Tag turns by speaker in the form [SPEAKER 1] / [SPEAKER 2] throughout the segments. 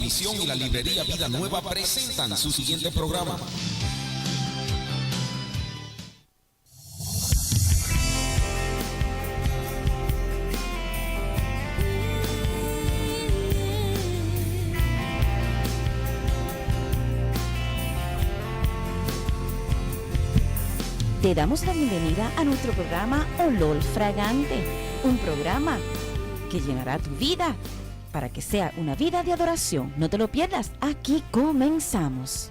[SPEAKER 1] Visión y la librería Vida Nueva presentan su siguiente programa.
[SPEAKER 2] Te damos la bienvenida a nuestro programa Olor Fragante, un programa que llenará tu vida para que sea una vida de adoración. No te lo pierdas, aquí comenzamos.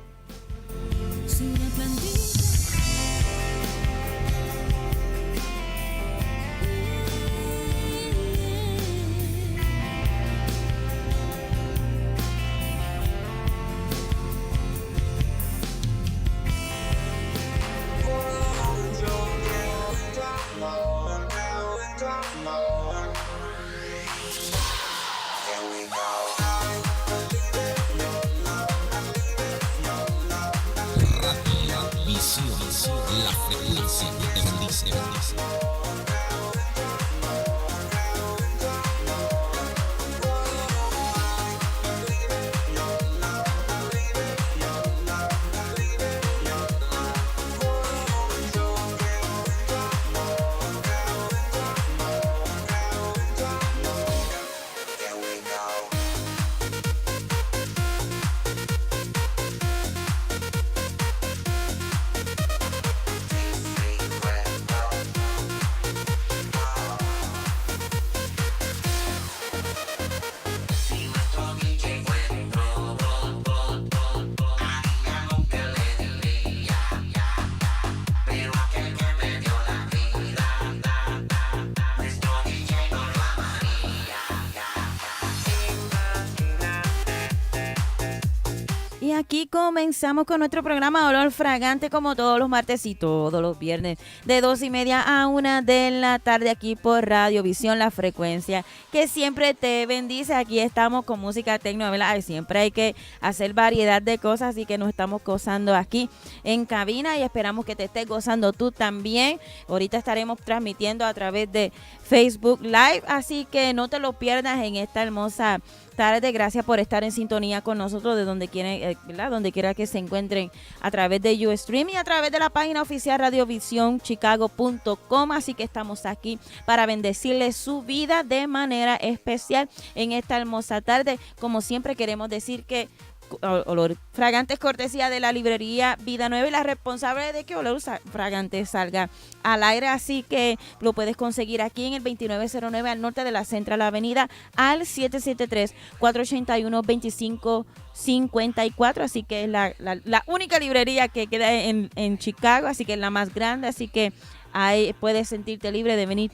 [SPEAKER 1] La frecuencia que te bendice. Y aquí comenzamos con nuestro programa Olor Fragante, como todos los martes y todos los viernes, de 2:30 a 1 de la tarde, aquí por Radio Visión, la frecuencia que siempre te bendice. Aquí estamos con música tecno, ¿verdad? Siempre hay que hacer variedad de cosas, así que nos estamos gozando aquí en cabina y esperamos que te estés gozando tú también. Ahorita estaremos transmitiendo a través de Facebook Live, así que no te lo pierdas en esta hermosa tarde. Gracias por estar en sintonía con nosotros de donde quieren, ¿verdad? Donde quiera que se encuentren, a través de Ustream y a través de la página oficial radiovisionchicago.com. Así que estamos aquí para bendecirles su vida de manera especial en esta hermosa tarde. Como siempre, queremos decir que Olor Fragante es cortesía de la librería Vida Nueva y la responsable de que Olor Fragante salga al aire, así que lo puedes conseguir aquí en el 2909 al norte de la Central Avenida, al 773-481-2554, así que es la única librería que queda en Chicago, así que es la más grande, así que ahí puedes sentirte libre de venir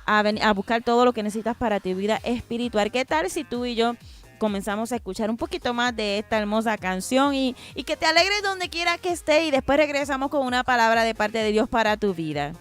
[SPEAKER 1] a buscar todo lo que necesitas para tu vida espiritual. ¿Qué tal si tú y yo comenzamos a escuchar un poquito más de esta hermosa canción y que te alegres donde quiera que estés, y después regresamos con una palabra de parte de Dios para tu vida?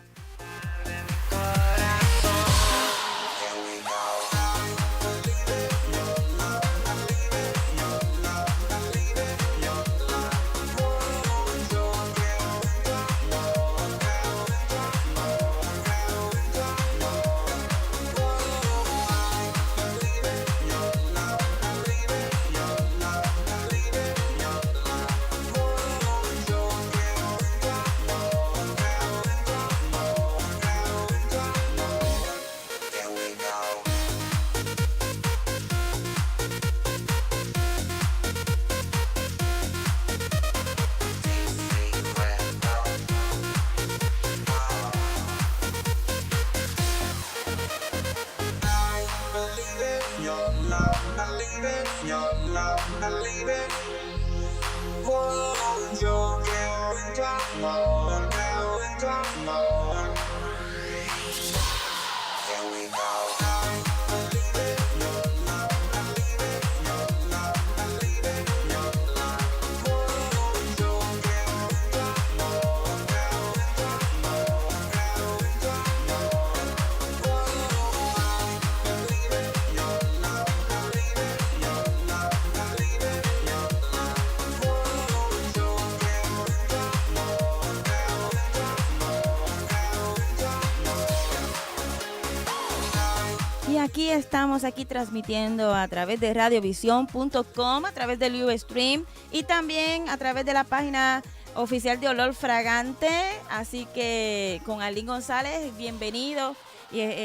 [SPEAKER 1] aquí estamos transmitiendo a través de radiovision.com, a través del Ustream y también a través de la página oficial de Olor Fragante. Así que con Arlene González, bienvenido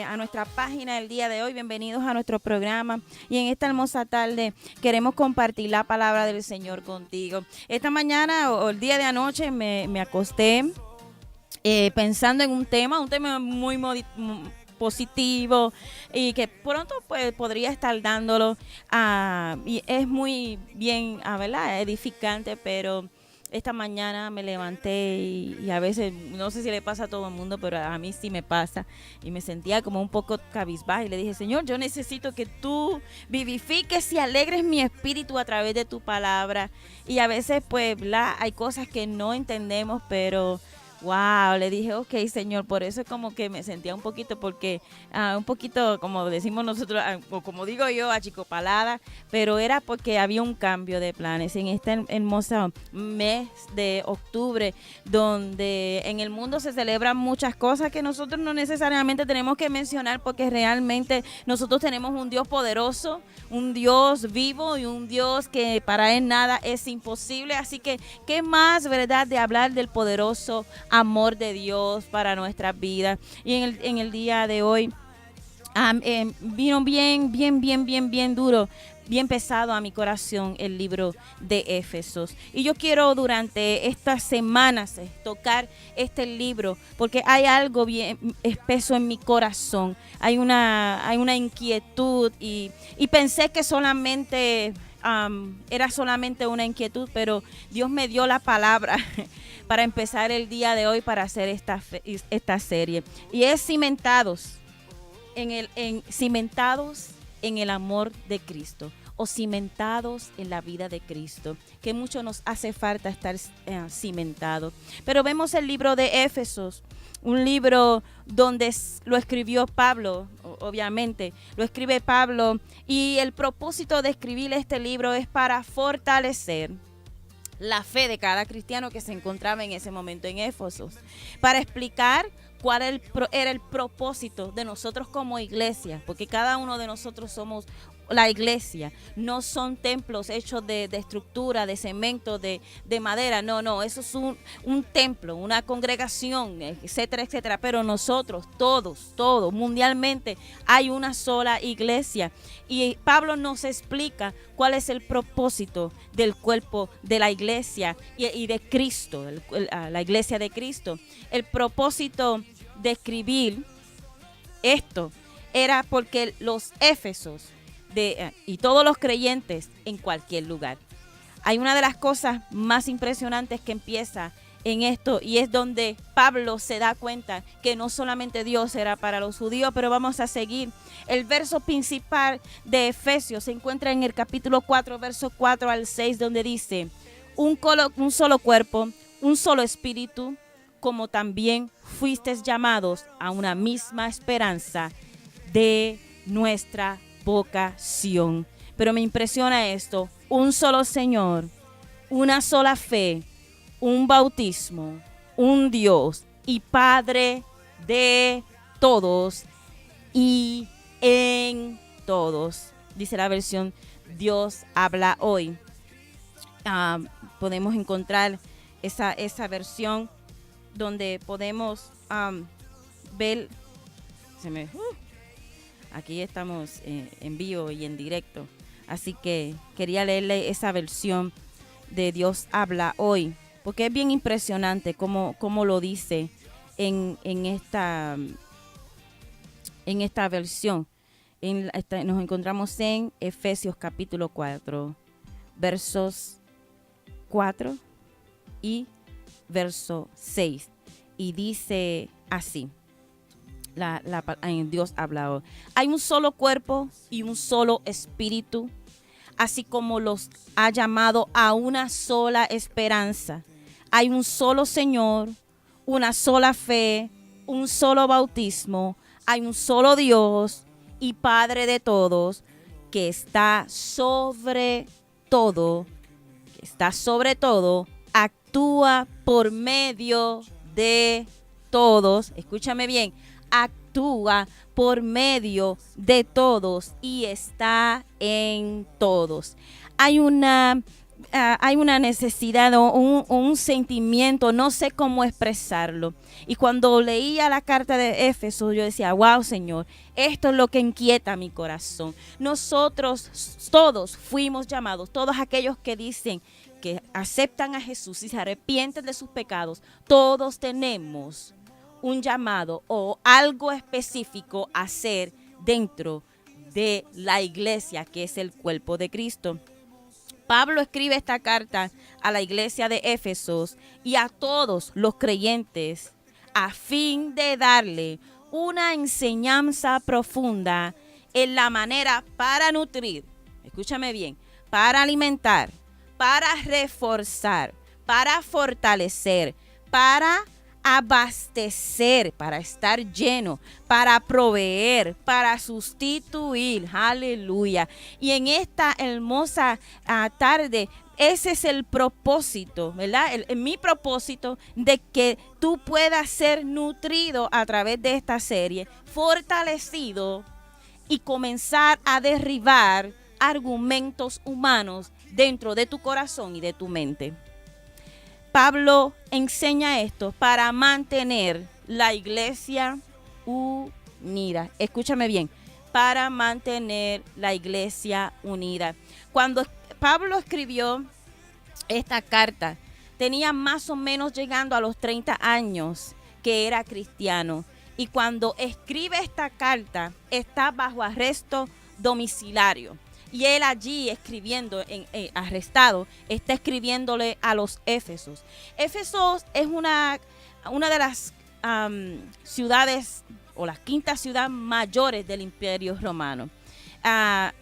[SPEAKER 1] a nuestra página el día de hoy, bienvenidos a nuestro programa. Y en esta hermosa tarde queremos compartir la palabra del Señor contigo. Esta mañana o el día de anoche me acosté pensando en un tema muy positivo y que pronto pues podría estar dándolo y es muy bien, ¿verdad? Edificante, pero esta mañana me levanté y a veces, no sé si le pasa a todo el mundo, pero a mí sí me pasa y me sentía como un poco cabizbaja y le dije, Señor, yo necesito que tú vivifiques y alegres mi espíritu a través de tu palabra. Y a veces pues hay cosas que no entendemos, pero wow, le dije, ok, Señor, por eso es como que me sentía un poquito, porque un poquito, como decimos nosotros, o como digo yo, achicopalada, pero era porque había un cambio de planes en este hermoso mes de octubre, donde en el mundo se celebran muchas cosas que nosotros no necesariamente tenemos que mencionar, porque realmente nosotros tenemos un Dios poderoso, un Dios vivo y un Dios que para Él nada es imposible. Así que, ¿qué más, verdad, de hablar del poderoso amor de Dios para nuestras vidas? Y en el día de hoy vino bien duro, bien pesado a mi corazón el libro de Éfesos. Y yo quiero durante estas semanas tocar este libro porque hay algo bien espeso en mi corazón. Hay una inquietud y pensé que solamente era solamente una inquietud, pero Dios me dio la palabra para empezar el día de hoy para hacer esta serie. Y es cimentados en el amor de Cristo, o cimentados en la vida de Cristo, que mucho nos hace falta estar cimentados. Pero vemos el libro de Éfesos, un libro donde lo escribió Pablo, obviamente, lo escribe Pablo, y el propósito de escribir este libro es para fortalecer la fe de cada cristiano que se encontraba en ese momento en Éfesos, para explicar cuál era el propósito de nosotros como iglesia, porque cada uno de nosotros somos la iglesia, no son templos hechos de estructura, de cemento, de madera, no, eso es un templo, una congregación, etcétera, etcétera, pero nosotros, todos, mundialmente, hay una sola iglesia, y Pablo nos explica cuál es el propósito del cuerpo de la iglesia y de Cristo, la iglesia de Cristo. El propósito de escribir esto era porque los Éfesos y todos los creyentes en cualquier lugar. Hay una de las cosas más impresionantes que empieza en esto, y es donde Pablo se da cuenta que no solamente Dios era para los judíos, pero vamos a seguir. El verso principal de Efesios se encuentra en el capítulo 4, verso 4 al 6, donde dice, un solo cuerpo, un solo espíritu, como también fuisteis llamados a una misma esperanza de nuestra vocación. Pero me impresiona esto: un solo Señor, una sola fe, un bautismo, un Dios y Padre de todos y en todos. Dice la versión Dios habla hoy. Podemos encontrar esa versión donde podemos ver. Aquí estamos en vivo y en directo, así que quería leerle esa versión de Dios habla hoy, porque es bien impresionante cómo lo dice en esta versión. Nos encontramos en Efesios capítulo 4, versos 4 y verso 6, y dice así. Dios habla hoy. Hay un solo cuerpo y un solo espíritu, así como los ha llamado a una sola esperanza. Hay un solo Señor, una sola fe, un solo bautismo. Hay un solo Dios y Padre de todos, que está sobre todo, actúa por medio de todos. Escúchame bien. actúa por medio de todos y está en todos. Hay una necesidad o un sentimiento, no sé cómo expresarlo. Y cuando leía la carta de Éfeso, yo decía, wow, Señor, esto es lo que inquieta mi corazón. Nosotros todos fuimos llamados, todos aquellos que dicen que aceptan a Jesús y se arrepienten de sus pecados, todos tenemos un llamado o algo específico a hacer dentro de la iglesia, que es el cuerpo de Cristo. Pablo escribe esta carta a la iglesia de Éfeso y a todos los creyentes a fin de darle una enseñanza profunda en la manera para nutrir, escúchame bien, para alimentar, para reforzar, para fortalecer, para abastecer, para estar lleno, para proveer, para sustituir. Aleluya. Y en esta hermosa tarde, ese es el propósito, ¿verdad? Mi propósito de que tú puedas ser nutrido a través de esta serie, fortalecido y comenzar a derribar argumentos humanos dentro de tu corazón y de tu mente. Pablo enseña esto para mantener la iglesia unida. Escúchame bien, para mantener la iglesia unida. Cuando Pablo escribió esta carta, tenía más o menos llegando a los 30 años que era cristiano. Y cuando escribe esta carta, está bajo arresto domiciliario. Y él allí escribiendo, arrestado, está escribiéndole a los Éfesos. Éfesos es una de las ciudades o las quintas ciudades mayores del Imperio Romano.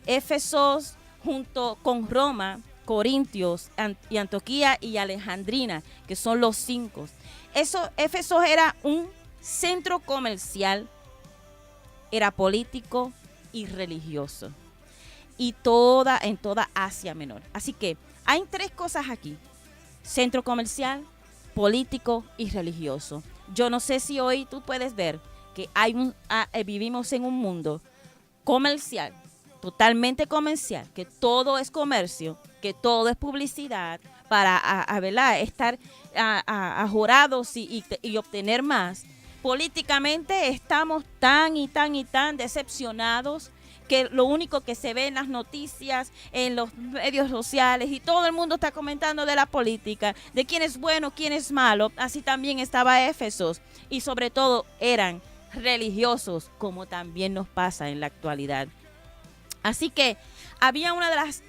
[SPEAKER 1] Éfesos junto con Roma, Corintios y Antioquía y Alejandrina, que son los 5. Éfesos era un centro comercial, era político y religioso. Y en toda Asia Menor. Así que hay 3 cosas aquí: centro comercial, político y religioso. Yo no sé si hoy tú puedes ver que vivimos en un mundo comercial, totalmente comercial, que todo es comercio, que todo es publicidad para ¿verdad? Estar ajorados y obtener más. Políticamente estamos tan y tan decepcionados que lo único que se ve en las noticias, en los medios sociales, y todo el mundo está comentando de la política, de quién es bueno, quién es malo. Así también estaba Éfesos, y sobre todo eran religiosos, como también nos pasa en la actualidad. Así que había una de las,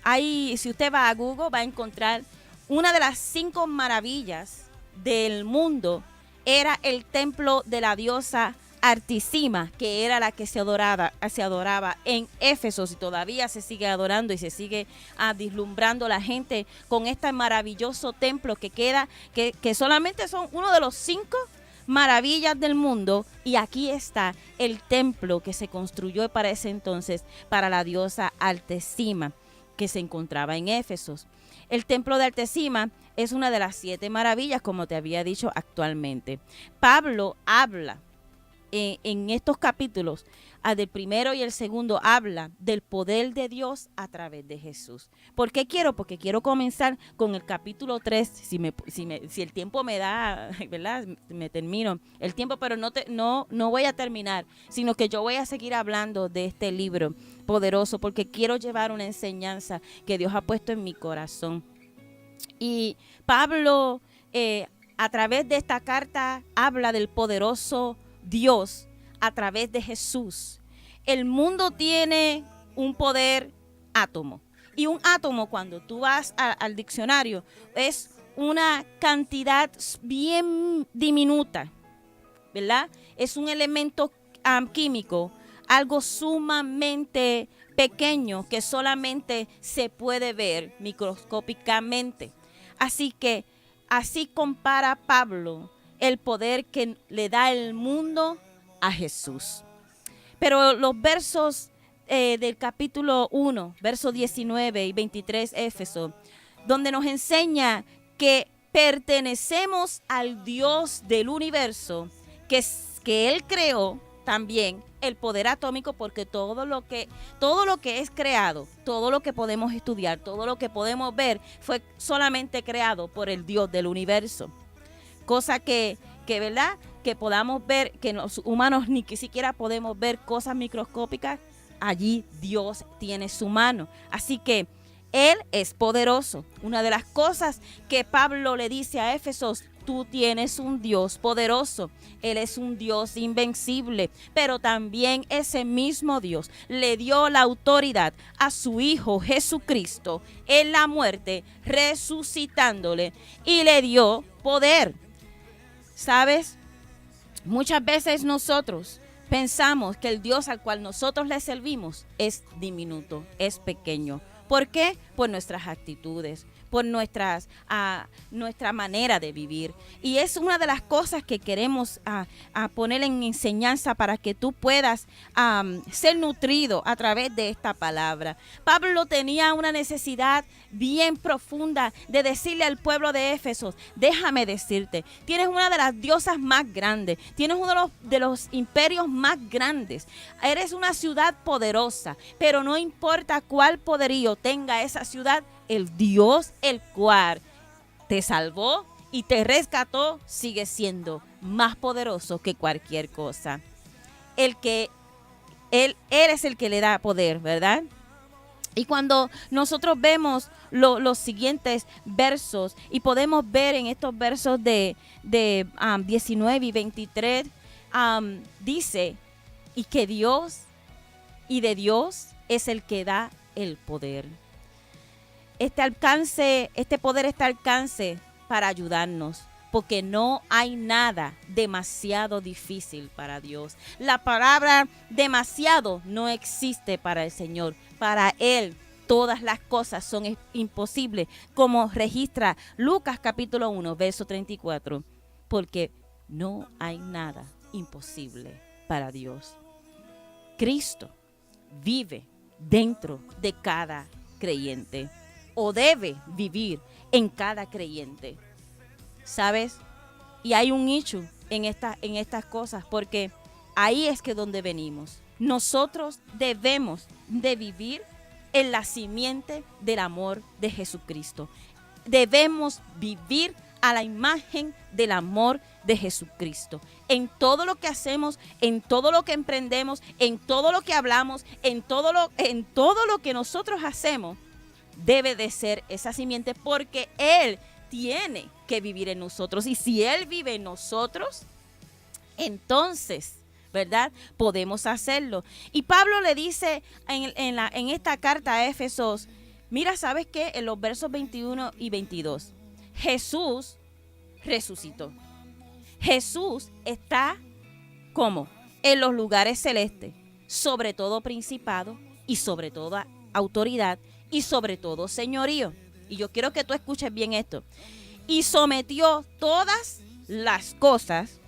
[SPEAKER 1] ahí si usted va a Google va a encontrar una de las 5 maravillas del mundo, era el templo de la diosa Artisima, que era la que se adoraba en Éfeso, y todavía se sigue adorando y se sigue vislumbrando la gente con este maravilloso templo que queda, que solamente son uno de los 5 maravillas del mundo. Y aquí está el templo que se construyó para ese entonces para la diosa Artisima, que se encontraba en Éfeso. El templo de Artisima es una de las 7 maravillas, como te había dicho actualmente. Pablo habla en estos capítulos, del primero y el segundo, habla del poder de Dios a través de Jesús. ¿Por qué quiero? Porque quiero comenzar con el capítulo 3, si el tiempo me da, ¿verdad? Me termino el tiempo, pero no voy a terminar, sino que yo voy a seguir hablando de este libro poderoso, porque quiero llevar una enseñanza que Dios ha puesto en mi corazón. Y Pablo, a través de esta carta, habla del poderoso Dios a través de Jesús. El mundo tiene un poder átomo, y un átomo, cuando tú vas al diccionario, es una cantidad bien diminuta, ¿verdad? Es un elemento químico, algo sumamente pequeño que solamente se puede ver microscópicamente. Así que así compara Pablo el poder que le da el mundo a Jesús. Pero los versos del capítulo 1, versos 19 y 23, Éfeso, donde nos enseña que pertenecemos al Dios del universo, que Él creó, también el poder atómico, porque todo lo que es creado, todo lo que podemos estudiar, todo lo que podemos ver, fue solamente creado por el Dios del universo. Cosa que ¿verdad? Que podamos ver, que los humanos ni siquiera podemos ver cosas microscópicas, allí Dios tiene su mano. Así que Él es poderoso. Una de las cosas que Pablo le dice a Éfesos: tú tienes un Dios poderoso. Él es un Dios invencible, pero también ese mismo Dios le dio la autoridad a su Hijo Jesucristo en la muerte, resucitándole, y le dio poder. ¿Sabes? Muchas veces nosotros pensamos que el Dios al cual nosotros le servimos es diminuto, es pequeño. ¿Por qué? Por nuestras actitudes, por nuestra manera de vivir. Y es una de las cosas que queremos poner en enseñanza para que tú puedas ser nutrido a través de esta palabra. Pablo tenía una necesidad bien profunda de decirle al pueblo de Éfeso: déjame decirte, tienes una de las diosas más grandes, tienes uno de los imperios más grandes, eres una ciudad poderosa, pero no importa cuál poderío tenga esa ciudad, el Dios el cual te salvó y te rescató sigue siendo más poderoso que cualquier cosa. Él es el que le da poder, ¿verdad? Y cuando nosotros vemos los siguientes versos, y podemos ver en estos versos de 19 y 23, dice: y que Dios, y de Dios es el que da el poder. Este poder está al alcance para ayudarnos, porque no hay nada demasiado difícil para Dios. La palabra demasiado no existe para el Señor. Para Él todas las cosas son imposibles, como registra Lucas capítulo 1, verso 34, porque no hay nada imposible para Dios. Cristo vive dentro de cada creyente, o debe vivir en cada creyente. ¿Sabes? Y hay un issue en estas cosas, porque ahí es que donde venimos. Nosotros debemos de vivir en la simiente del amor de Jesucristo. Debemos vivir a la imagen del amor de Jesucristo. En todo lo que hacemos, en todo lo que emprendemos, en todo lo que hablamos, en todo lo que nosotros hacemos, debe de ser esa simiente, porque Él tiene que vivir en nosotros. Y si Él vive en nosotros, entonces, ¿verdad?, podemos hacerlo. Y Pablo le dice en esta carta a Éfesos, mira, ¿sabes qué? En los versos 21 y 22, Jesús resucitó. Jesús está, ¿cómo? En los lugares celestes, sobre todo principado y sobre toda autoridad y sobre todo señorío. Y yo quiero que tú escuches bien esto. Y sometió todas las cosas,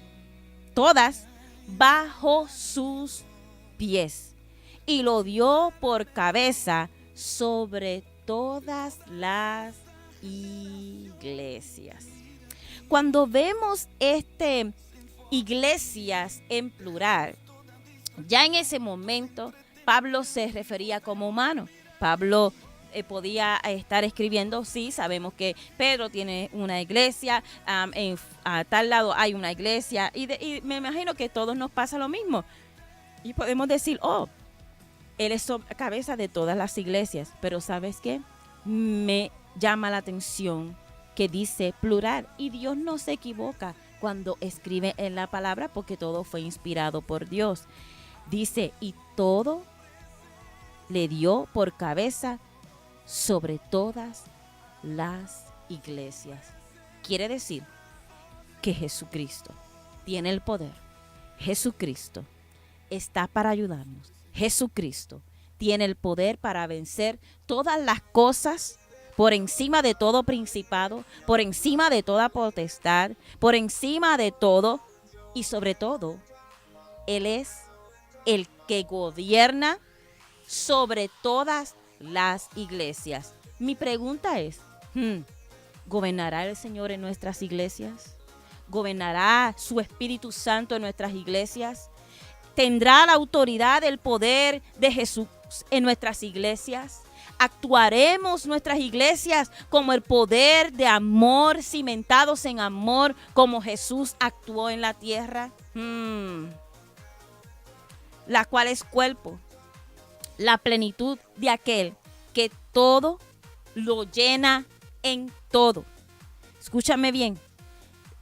[SPEAKER 1] todas, bajo sus pies, y lo dio por cabeza sobre todas las iglesias. Cuando vemos iglesias en plural, ya en ese momento Pablo se refería como humano. Pablo podía estar escribiendo, sí, sabemos que Pedro tiene una iglesia, a tal lado hay una iglesia, y me imagino que a todos nos pasa lo mismo. Y podemos decir, él es cabeza de todas las iglesias, pero ¿sabes qué? Me llama la atención que dice plural, y Dios no se equivoca cuando escribe en la palabra, porque todo fue inspirado por Dios. Dice, y todo le dio por cabeza sobre todas las iglesias. Quiere decir que Jesucristo tiene el poder. Jesucristo está para ayudarnos. Jesucristo tiene el poder para vencer todas las cosas, por encima de todo principado, por encima de toda potestad, por encima de todo, y sobre todo, Él es el que gobierna sobre todas las iglesias. Mi pregunta es, ¿gobernará el Señor en nuestras iglesias? ¿Gobernará su Espíritu Santo en nuestras iglesias? ¿Tendrá la autoridad, el poder de Jesús en nuestras iglesias? ¿Actuaremos nuestras iglesias como el poder de amor, cimentados en amor, como Jesús actuó en la tierra? La cual es cuerpo, la plenitud de aquel que todo lo llena en todo. Escúchame bien,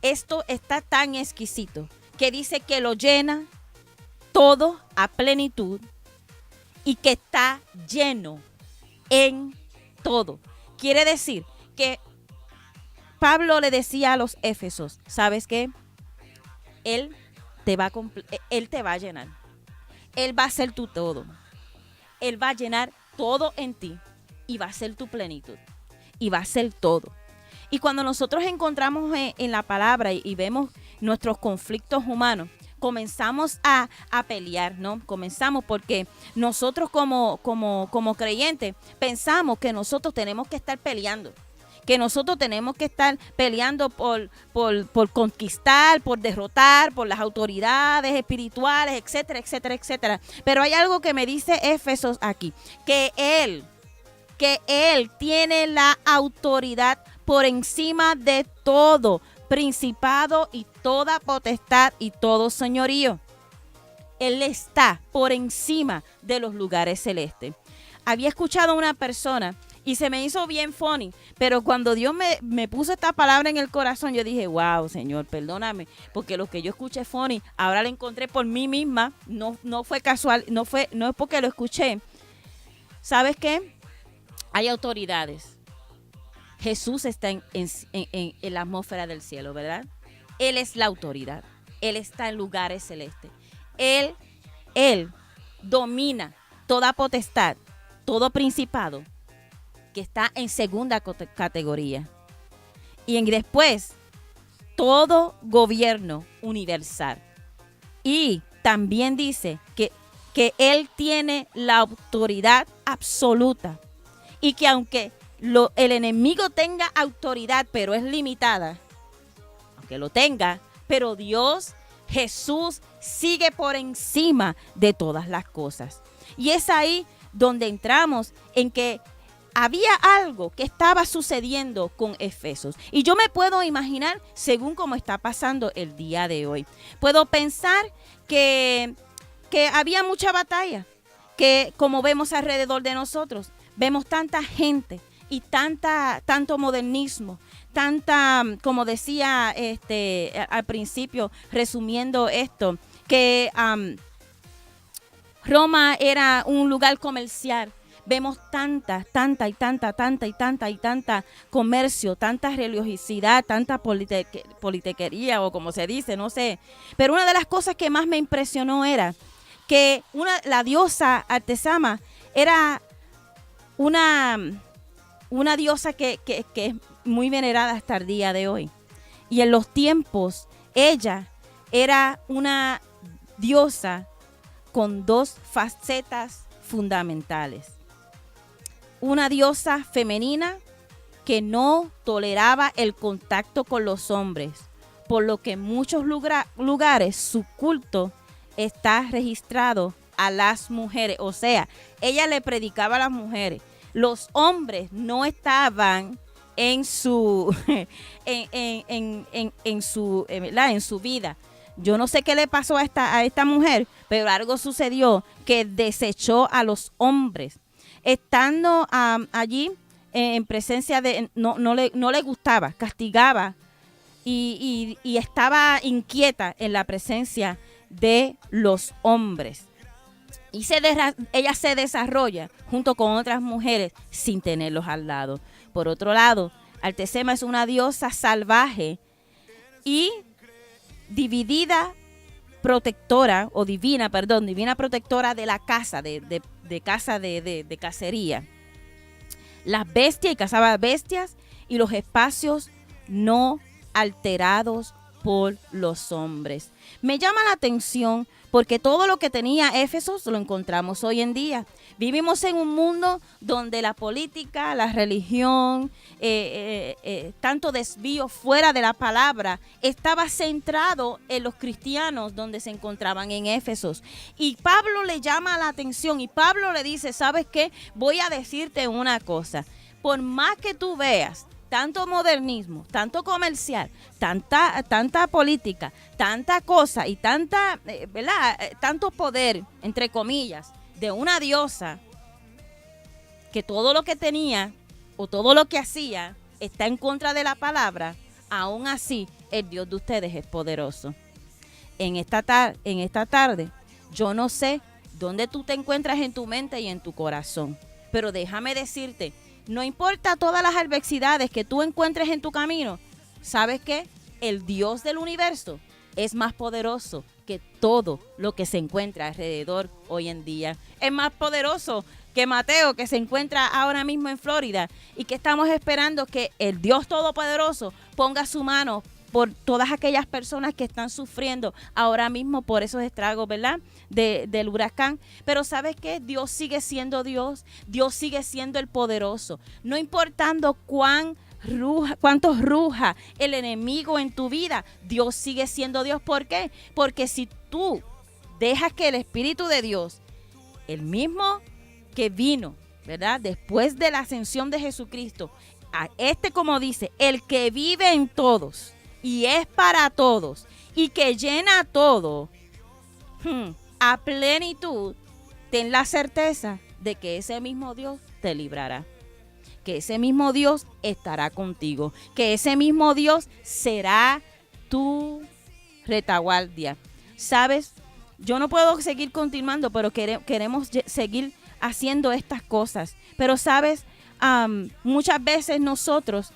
[SPEAKER 1] esto está tan exquisito que dice que lo llena todo a plenitud y que está lleno en todo. Quiere decir que Pablo le decía a los éfesos, ¿sabes qué? Él te va a llenar. Él va a ser tu todo. Él va a llenar todo en ti y va a ser tu plenitud. Y va a ser todo. Y cuando nosotros encontramos en la palabra y vemos nuestros conflictos humanos, comenzamos a pelear, ¿no? Comenzamos porque nosotros como creyentes pensamos que nosotros tenemos que estar peleando, que nosotros tenemos que estar peleando por conquistar, por derrotar, por las autoridades espirituales, etcétera, etcétera, etcétera. Pero hay algo que me dice Éfesos aquí, que Él tiene la autoridad por encima de todo principado y toda potestad y todo señorío. Él está por encima de los lugares celestes. Había escuchado a una persona y se me hizo bien funny, pero cuando Dios me puso esta palabra en el corazón, yo dije, wow, Señor, perdóname, porque lo que yo escuché funny, ahora lo encontré por mí misma, no fue casual, no es porque lo escuché. ¿Sabes qué? Hay autoridades. Jesús está en la atmósfera del cielo, ¿verdad? Él es la autoridad. Él está en lugares celestes. Él domina toda potestad, todo principado que está en segunda categoría. Y después, todo gobierno universal. Y también dice que Él tiene la autoridad absoluta. Y que aunque el enemigo tenga autoridad, pero es limitada, aunque lo tenga, pero Dios, Jesús, sigue por encima de todas las cosas. Y es ahí donde entramos en que había algo que estaba sucediendo con Efesos. Y yo me puedo imaginar según cómo está pasando el día de hoy. Puedo pensar que había mucha batalla, que como vemos alrededor de nosotros, vemos tanta gente y tanto modernismo, como decía al principio, resumiendo esto, que Roma era un lugar comercial. Vemos tanta comercio, tanta religiosidad, tanta politiquería o como se dice, no sé. Pero una de las cosas que más me impresionó era que la diosa Artesama era una diosa que es muy venerada hasta el día de hoy. Y en los tiempos, ella era una diosa con dos facetas fundamentales. Una diosa femenina que no toleraba el contacto con los hombres, por lo que en muchos lugares su culto está registrado a las mujeres. O sea, ella le predicaba a las mujeres. Los hombres no estaban en su vida. Yo no sé qué le pasó a esta mujer, pero algo sucedió que desechó a los hombres. Estando allí en presencia de no le gustaba, castigaba y estaba inquieta en la presencia de los hombres. Y ella se desarrolla junto con otras mujeres sin tenerlos al lado. Por otro lado, Artesema es una diosa salvaje y divina protectora de la casa, de cacería. Las bestias, y cazaba bestias y los espacios no alterados por los hombres. Me llama la atención porque todo lo que tenía Éfeso lo encontramos hoy en día. Vivimos en un mundo donde la política, la religión, tanto desvío fuera de la palabra, estaba centrado en los cristianos donde se encontraban en Éfeso. Y Pablo le llama la atención y Pablo le dice, ¿sabes qué? Voy a decirte una cosa. Por más que tú veas tanto modernismo, tanto comercial, tanta política, tanta cosa y tanto poder, entre comillas, de una diosa, que todo lo que tenía o todo lo que hacía está en contra de la palabra, aún así el Dios de ustedes es poderoso. En esta tarde, yo no sé dónde tú te encuentras en tu mente y en tu corazón, pero déjame decirte, no importa todas las adversidades que tú encuentres en tu camino, ¿sabes qué? El Dios del universo es más poderoso que todo lo que se encuentra alrededor hoy en día. Es más poderoso que Mateo, que se encuentra ahora mismo en Florida y que estamos esperando que el Dios Todopoderoso ponga su mano por todas aquellas personas que están sufriendo ahora mismo por esos estragos, ¿verdad? Del huracán. Pero ¿sabes qué? Dios sigue siendo Dios. Dios sigue siendo el poderoso. No importando cuánto ruja el enemigo en tu vida, Dios sigue siendo Dios. ¿Por qué? Porque si tú dejas que el Espíritu de Dios, el mismo que vino, ¿verdad? Después de la ascensión de Jesucristo, como dice, el que vive en todos y es para todos y que llena todo a plenitud, ten la certeza de que ese mismo Dios te librará, que ese mismo Dios estará contigo, que ese mismo Dios será tu retaguardia. ¿Sabes? Yo no puedo seguir continuando, pero queremos seguir haciendo estas cosas. Pero, ¿sabes? Muchas veces nosotros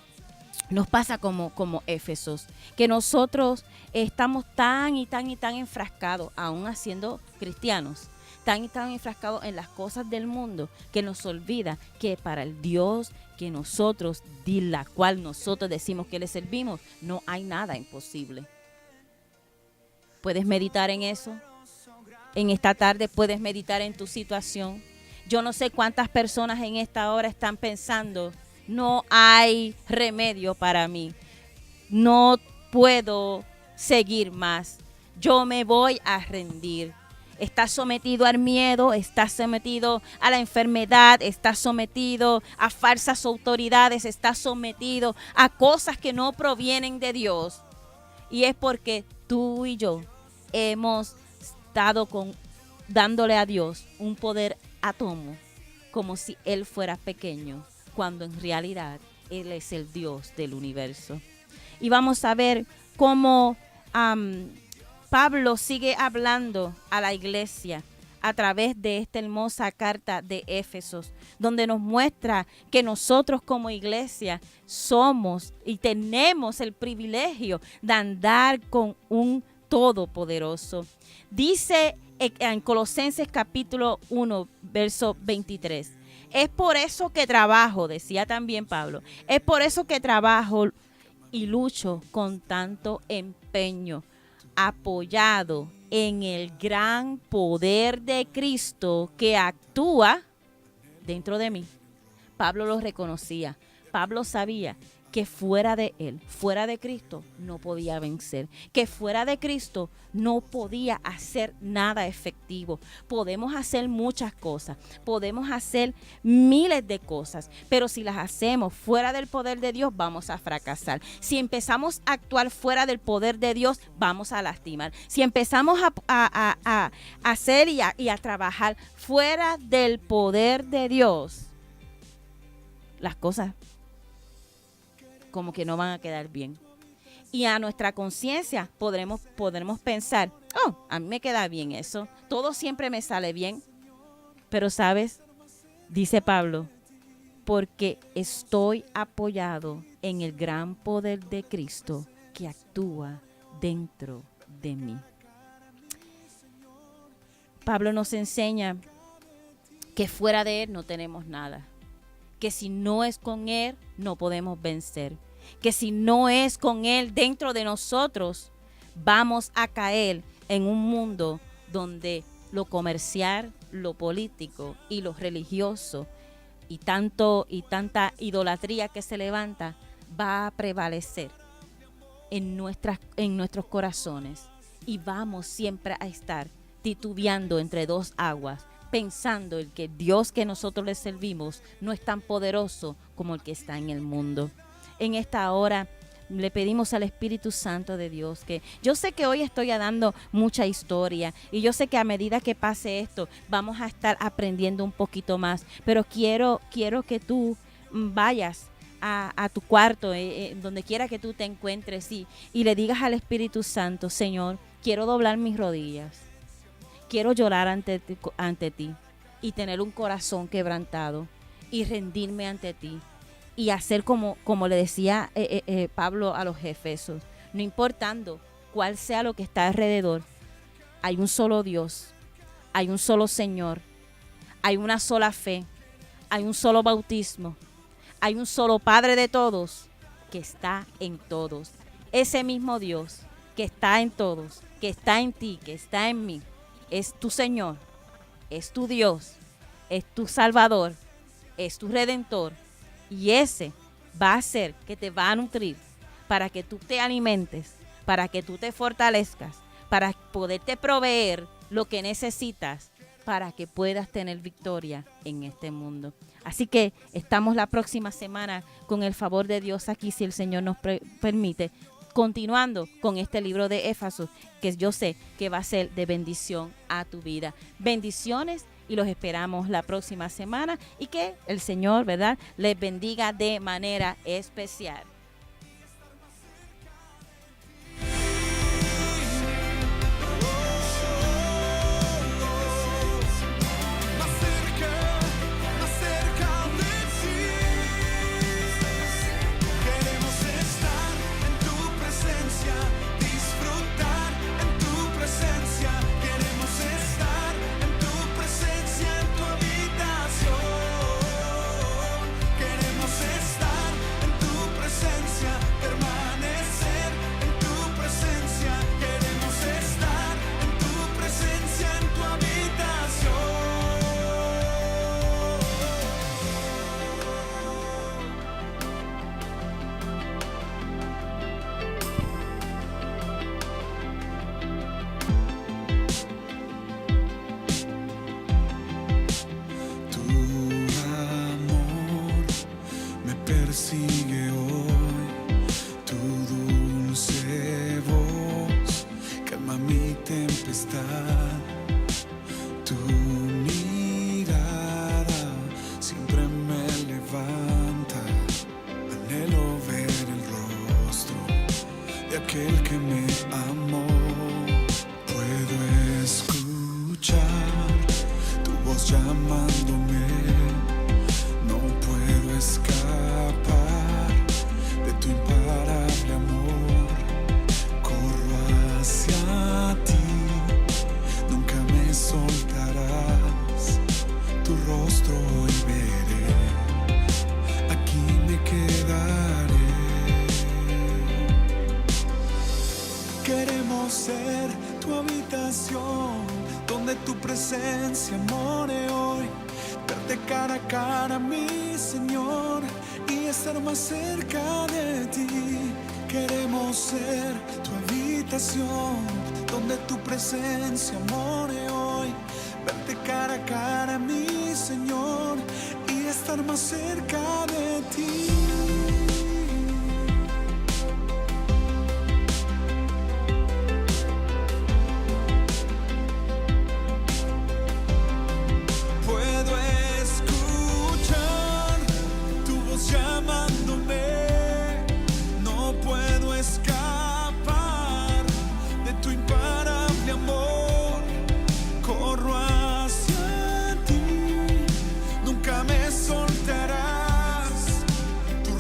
[SPEAKER 1] nos pasa como Éfesos, que nosotros estamos tan enfrascados, aún siendo cristianos, tan enfrascados en las cosas del mundo, que nos olvida que para el Dios que nosotros, la cual nosotros decimos que le servimos, no hay nada imposible. ¿Puedes meditar en eso? En esta tarde puedes meditar en tu situación. Yo no sé cuántas personas en esta hora están pensando, no hay remedio para mí, no puedo seguir más, yo me voy a rendir. Estás sometido al miedo, estás sometido a la enfermedad, estás sometido a falsas autoridades, estás sometido a cosas que no provienen de Dios. Y es porque tú y yo hemos estado dándole a Dios un poder átomo, como si Él fuera pequeño, cuando en realidad Él es el Dios del universo. Y vamos a ver cómo Pablo sigue hablando a la iglesia a través de esta hermosa carta de Éfesos, donde nos muestra que nosotros como iglesia somos y tenemos el privilegio de andar con un Todopoderoso. Dice en Colosenses capítulo 1, verso 23. Es por eso que trabajo, decía también Pablo, es por eso que trabajo y lucho con tanto empeño, apoyado en el gran poder de Cristo que actúa dentro de mí. Pablo lo reconocía. Pablo sabía que fuera de él, fuera de Cristo, no podía vencer, que fuera de Cristo no podía hacer nada efectivo. Podemos hacer muchas cosas, podemos hacer miles de cosas, pero si las hacemos fuera del poder de Dios, vamos a fracasar. Si empezamos a actuar fuera del poder de Dios, vamos a lastimar. Si empezamos a hacer y a trabajar fuera del poder de Dios, las cosas como que no van a quedar bien. Y a nuestra conciencia podremos pensar, a mí me queda bien eso, todo siempre me sale bien. Pero ¿sabes? Dice Pablo, porque estoy apoyado en el gran poder de Cristo que actúa dentro de mí. Pablo nos enseña que fuera de Él no tenemos nada, que si no es con Él no podemos vencer, que si no es con Él dentro de nosotros vamos a caer en un mundo donde lo comercial, lo político y lo religioso y tanta idolatría que se levanta va a prevalecer en nuestros corazones, y vamos siempre a estar titubeando entre dos aguas, pensando el que Dios que nosotros le servimos no es tan poderoso como el que está en el mundo. En esta hora le pedimos al Espíritu Santo de Dios, que yo sé que hoy estoy dando mucha historia y yo sé que a medida que pase esto vamos a estar aprendiendo un poquito más, pero quiero que tú vayas a tu cuarto, donde quiera que tú te encuentres, y le digas al Espíritu Santo: Señor, quiero doblar mis rodillas, quiero llorar ante ti y tener un corazón quebrantado y rendirme ante ti y hacer como le decía Pablo a los Efesios: no importando cuál sea lo que está alrededor, hay un solo Dios, hay un solo Señor, hay una sola fe, hay un solo bautismo, hay un solo Padre de todos, que está en todos. Ese mismo Dios que está en todos, que está en ti, que está en mí, es tu Señor, es tu Dios, es tu Salvador, es tu Redentor. Y ese va a ser que te va a nutrir para que tú te alimentes, para que tú te fortalezcas, para poderte proveer lo que necesitas para que puedas tener victoria en este mundo. Así que estamos la próxima semana, con el favor de Dios, aquí, si el Señor nos permite, continuando con este libro de Éfeso, que yo sé que va a ser de bendición a tu vida. Bendiciones, y los esperamos la próxima semana, y que el Señor, ¿verdad?, les bendiga de manera especial.
[SPEAKER 3] Sigue hoy, tu dulce voz calma mi tempestad, tu mirada siempre me levanta, anhelo ver el rostro de aquel que me amó. Puedo escuchar tu voz llamándome, no puedo escapar de tu imparable amor. Corro hacia ti, nunca me soltarás, tu rostro hoy veré, aquí me quedaré. Queremos ser tu habitación, donde tu presencia more hoy. Verte cara a cara, mi Señor, y estar más cerca de ti. Queremos ser tu habitación, donde tu presencia more hoy. Verte cara a cara, mi Señor, y estar más cerca de ti. Nunca me soltarás, tu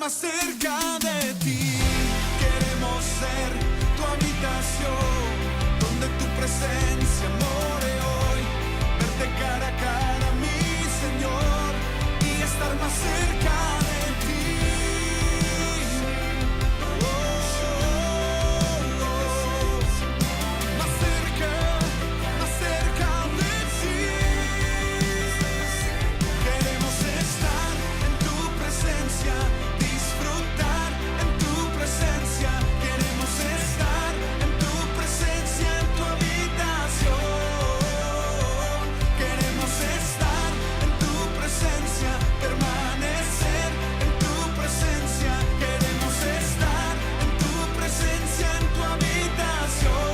[SPEAKER 3] más cerca de ti. Queremos ser tu habitación, donde tu presencia more hoy. Verte cara a cara, mi Señor, y estar más cerca de ti. Más cerca de ti. Queremos estar en tu presencia, disfrutar en tu presencia. Queremos estar en tu presencia, en tu habitación. Queremos estar en tu presencia, permanecer en tu presencia. Queremos estar en tu presencia, en tu habitación.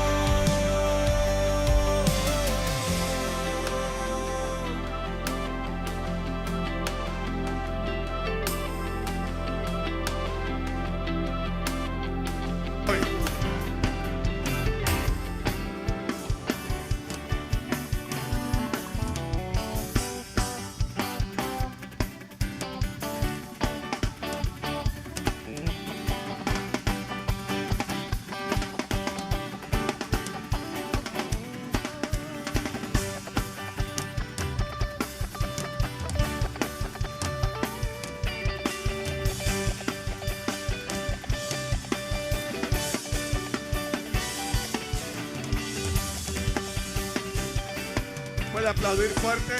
[SPEAKER 4] ¿Puede aplaudir fuerte?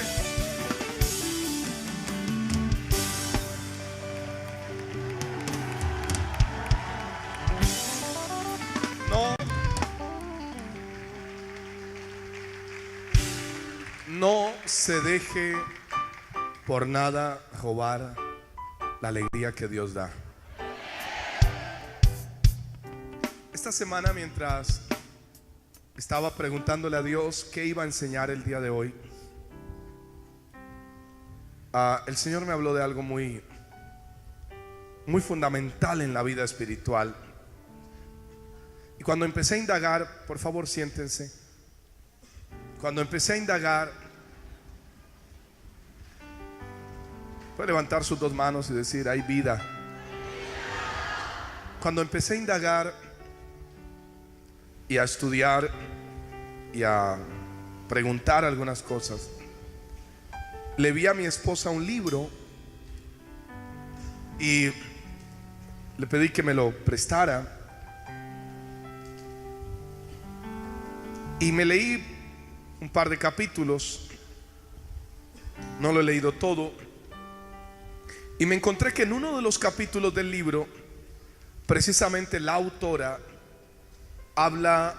[SPEAKER 4] No se deje por nada robar la alegría que Dios da. Esta semana, mientras estaba preguntándole a Dios qué iba a enseñar el día de hoy, el Señor me habló de algo muy fundamental en la vida espiritual. Y cuando empecé a indagar, por favor siéntense. Cuando empecé a indagar, puede levantar sus dos manos y decir: hay vida. Cuando empecé a indagar y a estudiar y a preguntar algunas cosas, le vi a mi esposa un libro y le pedí que me lo prestara, y me leí un par de capítulos. No lo he leído todo, y me encontré que en uno de los capítulos del libro, precisamente la autora habla